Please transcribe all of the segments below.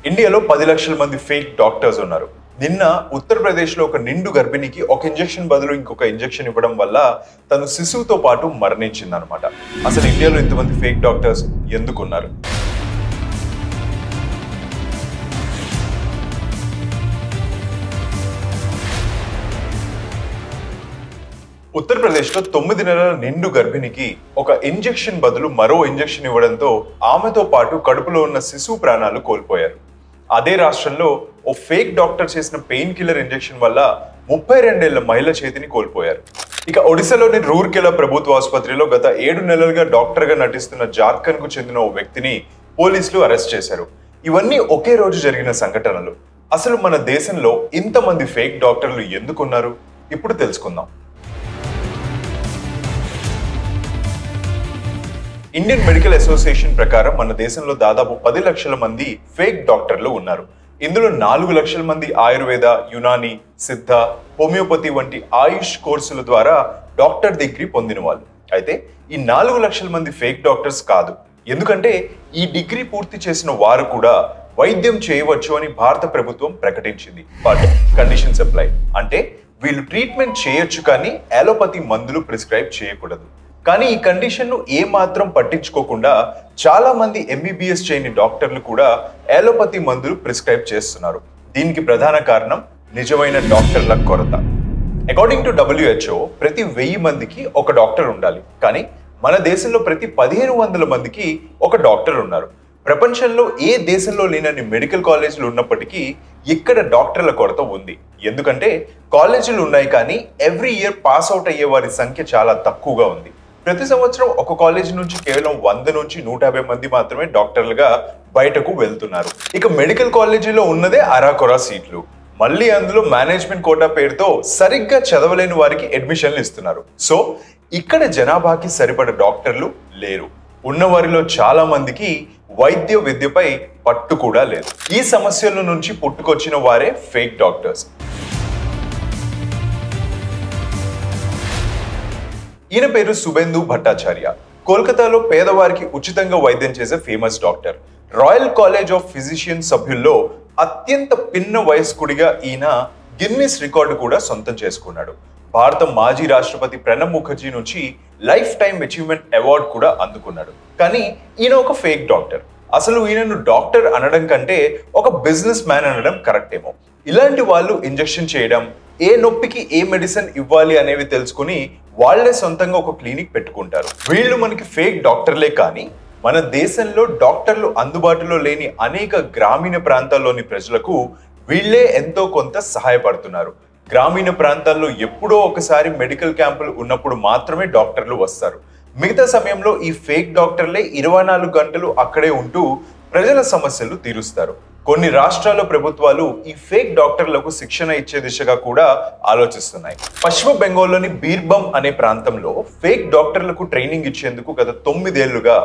ఇండియాలో 10 లక్షల మంది ఫేక్ డాక్టర్స్ ఉన్నారు. నిన్న ఉత్తరప్రదేశ్లో ఒక నిండు గర్భిణికి ఒక ఇంజెక్షన్ బదులు ఇంకొక ఇంజెక్షన్ ఇవ్వడం వల్ల తను శిశువుతో పాటు మరణించిందనమాట. అసలు ఇండియాలో ఇంతమంది ఫేక్ డాక్టర్స్ ఎందుకున్నారు? ఉత్తరప్రదేశ్లో 9 నెలల నిండు గర్భిణికి ఒక ఇంజెక్షన్ బదులు మరో ఇంజెక్షన్ ఇవ్వడంతో ఆమెతో పాటు కడుపులో ఉన్న శిశువు ప్రాణాలు కోల్పోయారు. అదే రాష్ట్రంలో ఓ ఫేక్ డాక్టర్ చేసిన పెయిన్ కిల్లర్ ఇంజెక్షన్ వల్ల 32 ఏళ్ల మహిళ చేతిని కోల్పోయారు. ఇక ఒడిశాలోని రూర్కెలా ప్రభుత్వ ఆసుపత్రిలో గత 7 నెలలుగా డాక్టర్గా నటిస్తున్న జార్ఖండ్ కు చెందిన ఓ వ్యక్తిని పోలీసులు అరెస్ట్ చేశారు. ఇవన్నీ ఒకే రోజు జరిగిన సంఘటనలు. అసలు మన దేశంలో ఇంతమంది ఫేక్ డాక్టర్లు ఎందుకున్నారు? ఇప్పుడు తెలుసుకుందాం. ఇండియన్ మెడికల్ అసోసియేషన్ ప్రకారం మన దేశంలో దాదాపు 10 లక్షల మంది ఫేక్ డాక్టర్లు ఉన్నారు. ఇందులో 4 లక్షల మంది ఆయుర్వేద, యునాని, సిద్ధ, హోమియోపతి వంటి ఆయుష్ కోర్సుల ద్వారా డాక్టర్ డిగ్రీ పొందిన వాళ్ళు. అయితే ఈ 4 లక్షల మంది ఫేక్ డాక్టర్స్ కాదు. ఎందుకంటే ఈ డిగ్రీ పూర్తి చేసిన వారు కూడా వైద్యం చేయవచ్చు అని భారత ప్రభుత్వం ప్రకటించింది. But conditions apply. అంటే వీళ్ళు ట్రీట్మెంట్ చేయొచ్చు కానీ అలోపతి మందులు ప్రిస్క్రైబ్ చేయకూడదు. కానీ ఈ కండిషన్ ను ఏమాత్రం పట్టించుకోకుండా చాలా మంది ఎంబీబీఎస్ చేయని డాక్టర్లు కూడా అలోపతి మందులు ప్రిస్క్రైబ్ చేస్తున్నారు. దీనికి ప్రధాన కారణం నిజమైన డాక్టర్ల కొరత. అకార్డింగ్ టు WHO ప్రతి 1000 మందికి ఒక డాక్టర్ ఉండాలి. కానీ మన దేశంలో ప్రతి 1500 మందికి ఒక డాక్టర్ ఉన్నారు. ప్రపంచంలో ఏ దేశంలో లేనన్ని మెడికల్ కాలేజీలు ఉన్నప్పటికీ ఇక్కడ డాక్టర్ల కొరత ఉంది. ఎందుకంటే కాలేజీలు ఉన్నాయి కానీ ఎవ్రీ ఇయర్ పాస్ అవుట్ అయ్యే వారి సంఖ్య చాలా తక్కువగా ఉంది. ప్రతి సంవత్సరం ఒక కాలేజీ నుంచి కేవలం 100 నుంచి 150 మంది మాత్రమే డాక్టర్లుగా బయటకు వెళ్తున్నారు. ఇక మెడికల్ కాలేజీలో ఉన్నదే అరాకొరా సీట్లు. మళ్ళీ అందులో మేనేజ్మెంట్ కోటా పేరుతో సరిగ్గా చదవలేని వారికి అడ్మిషన్లు ఇస్తున్నారు. సో ఇక్కడ జనాభాకి సరిపడ డాక్టర్లు లేరు. ఉన్నవారిలో చాలా మందికి వైద్య విద్యపై పట్టు కూడా లేదు. ఈ సమస్యల నుంచి పుట్టుకొచ్చిన వారే ఫేక్ డాక్టర్స్. ఈయన పేరు సుబేందు భట్టాచార్య. కోల్కతాలో పేదవారికి ఉచితంగా వైద్యం చేసే famous doctor. Royal college of physicians సభ్యుల్లో అత్యంత పిన్న వయస్కుడిగా ఈయన గిన్నిస్ రికార్డు కూడా సొంతం చేసుకున్నాడు. భారత మాజీ రాష్ట్రపతి ప్రణబ్ ముఖర్జీ నుంచి లైఫ్ టైమ్ అచీవ్మెంట్ అవార్డు కూడా అందుకున్నాడు. కానీ ఈయన ఒక ఫేక్ డాక్టర్. అసలు ఈయనను డాక్టర్ అనడం కంటే ఒక బిజినెస్ మ్యాన్ అనడం కరెక్ట్ ఏమో. ఇలాంటి వాళ్ళు ఇంజెక్షన్ చేయడం, ఏ నొప్పికి ఏ మెడిసిన్ ఇవ్వాలి అనేవి తెలుసుకుని వాళ్లే సొంతంగా ఒక క్లినిక్ పెట్టుకుంటారు. వీళ్ళు మనకి ఫేక్ డాక్టర్లే కానీ మన దేశంలో డాక్టర్లు అందుబాటులో లేని అనేక గ్రామీణ ప్రాంతాల్లోని ప్రజలకు వీళ్లే ఎంతో కొంత సహాయపడుతున్నారు. గ్రామీణ ప్రాంతాల్లో ఎప్పుడో ఒకసారి మెడికల్ క్యాంపులు ఉన్నప్పుడు మాత్రమే డాక్టర్లు వస్తారు. మిగతా సమయంలో ఈ ఫేక్ డాక్టర్లే 24 గంటలు అక్కడే ఉంటూ ప్రజల సమస్యలు తీరుస్తారు. కొన్ని రాష్ట్రాల ప్రభుత్వాలు ఈ ఫేక్ డాక్టర్లకు శిక్షణ ఇచ్చే దిశగా కూడా ఆలోచిస్తున్నాయి. పశ్చిమ బెంగాల్లోని బీర్భం అనే ప్రాంతంలో ఫేక్ డాక్టర్లకు ట్రైనింగ్ ఇచ్చేందుకు గత 9 ఏళ్లుగా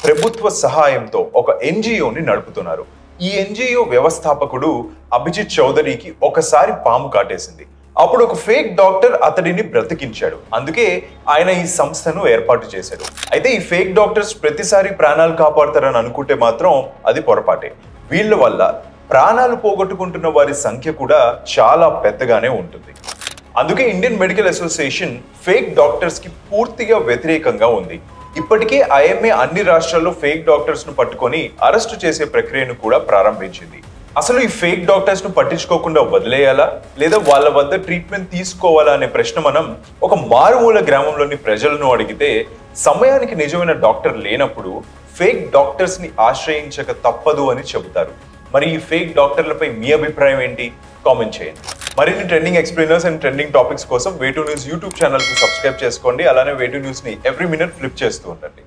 ప్రభుత్వ సహాయంతో ఒక NGOని నడుపుతున్నారు. ఈ NGO వ్యవస్థాపకుడు అభిజిత్ చౌదరికి ఒకసారి పాము కాటేసింది. అప్పుడు ఒక ఫేక్ డాక్టర్ అతడిని బ్రతికించాడు. అందుకే ఆయన ఈ సంస్థను ఏర్పాటు చేశాడు. అయితే ఈ ఫేక్ డాక్టర్స్ ప్రతిసారి ప్రాణాలు కాపాడతారని అనుకుంటే మాత్రం అది పొరపాటే. వీళ్ళ వల్ల ప్రాణాలు పోగొట్టుకుంటున్న వారి సంఖ్య కూడా చాలా పెద్దగానే ఉంటుంది. అందుకే Indian medical association fake doctors కి పూర్తిగా వ్యతిరేకంగా ఉంది. ఇప్పటికే IMA అన్ని రాష్ట్రాల్లో ఫేక్ డాక్టర్స్ ను పట్టుకొని అరెస్టు చేసే ప్రక్రియను కూడా ప్రారంభించింది. అసలు ఈ ఫేక్ డాక్టర్స్ ను పట్టించుకోకుండా వదిలేయాలా లేదా వాళ్ళ వద్ద ట్రీట్మెంట్ తీసుకోవాలా అనే ప్రశ్న మనం ఒక మారుమూల గ్రామంలోని ప్రజలను అడిగితే సమయానికి నిజమైన డాక్టర్ లేనప్పుడు ఫేక్ డాక్టర్స్ ని ఆశ్రయించక తప్పదు అని చెబుతారు. మరి ఈ ఫేక్ డాక్టర్లపై మీ అభిప్రాయం ఏంటి? కామెంట్ చేయండి. మరిన్ని ట్రెండింగ్ ఎక్స్ప్లెయినర్స్ అండ్ ట్రెండింగ్ టాపిక్స్ కోసం వే2 న్యూస్ యూట్యూబ్ ఛానల్ కి సబ్స్క్రైబ్ చేసుకోండి. అలానే వే2 న్యూస్ ని ఎవ్రీ మినిట్ ఫ్లిప్ చేస్తూ ఉండండి.